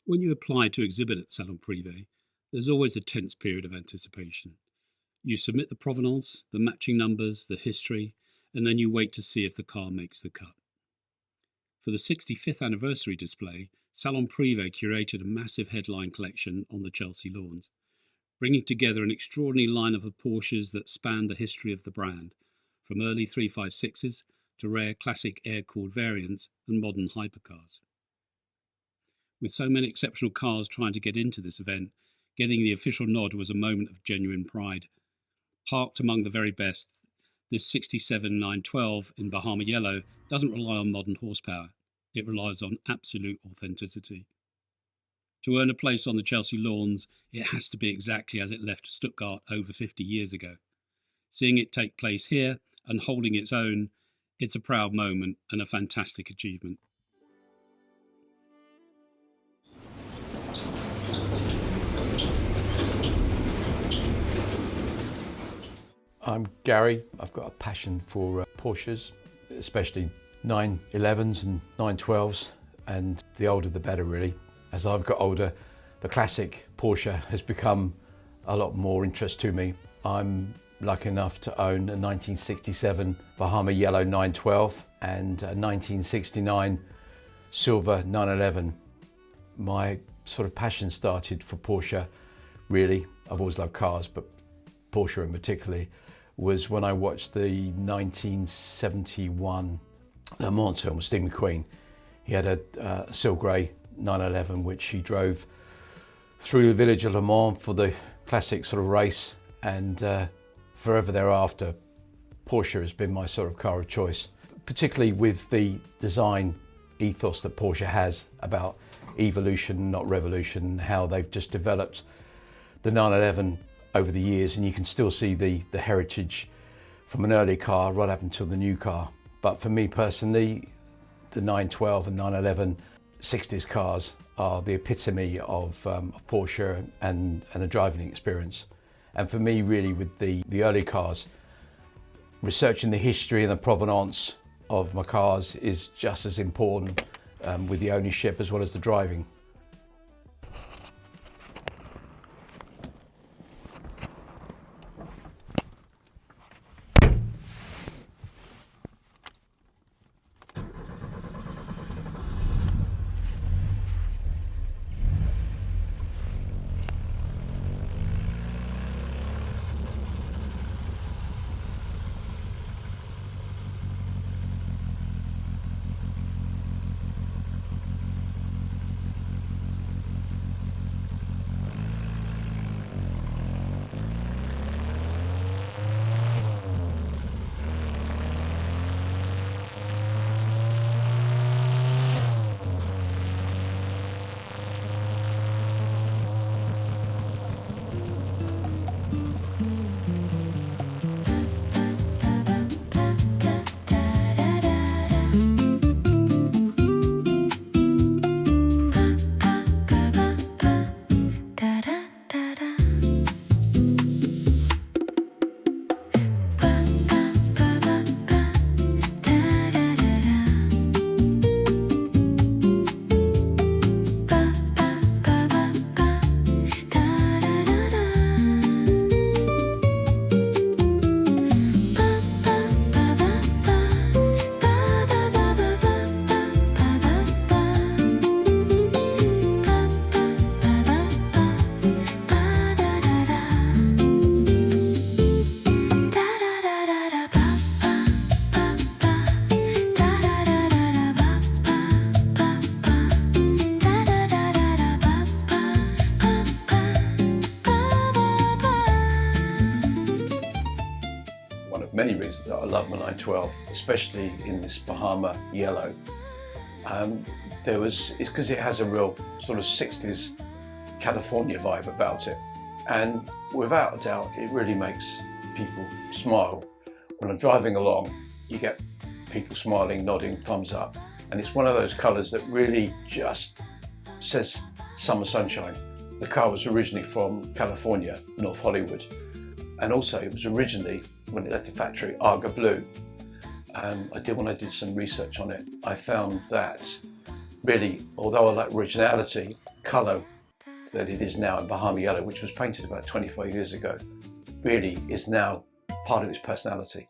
When you apply to exhibit at Salon Privé, there's always a tense period of anticipation. You submit the provenance, the matching numbers, the history, and then you wait to see if the car makes the cut. For the 65th anniversary display, Salon Privé curated a massive headline collection on the Chelsea lawns, bringing together an extraordinary lineup of Porsches that spanned the history of the brand, from early 356s to rare classic air-cooled variants and modern hypercars. With so many exceptional cars trying to get into this event, getting the official nod was a moment of genuine pride. Parked among the very best, this 67 912 in Bahama Yellow doesn't rely on modern horsepower. It relies on absolute authenticity. To earn a place on the Chelsea lawns, it has to be exactly as it left Stuttgart over 50 years ago. Seeing it take place here and holding its own, it's a proud moment and a fantastic achievement. I'm Gary. I've got a passion for Porsches, especially 911s and 912s, and the older the better really. As I've got older, the classic Porsche has become a lot more interest to me. I'm lucky enough to own a 1967 Bahama Yellow 912 and a 1969 silver 911. My sort of passion started for Porsche, really. I've always loved cars, but Porsche in particular, was when I watched the 1971 Le Mans film with Steve McQueen. He had a Sil Grey 911 which he drove through the village of Le Mans for the classic sort of race, and forever thereafter Porsche has been my sort of car of choice, particularly with the design ethos that Porsche has about evolution, not revolution, how they've just developed the 911 over the years, and you can still see the heritage from an early car right up until the new car. But for me personally, the 912 and 911 60s cars are the epitome of Porsche and a driving experience. And for me, really, with the early cars, researching the history and the provenance of my cars is just as important, with the ownership as well as the driving. Many reasons that I love my 912, especially in this Bahama Yellow. It's because it has a real sort of 60s California vibe about it, and without a doubt it really makes people smile. When I'm driving along, you get people smiling, nodding, thumbs up, and it's one of those colours that really just says summer sunshine. The car was originally from California, North Hollywood, and also it was originally, when it left the factory, Arga Blue. When I did some research on it, I found that really, although I like originality, colour that it is now in Bahama Yellow, which was painted about 25 years ago, really is now part of its personality.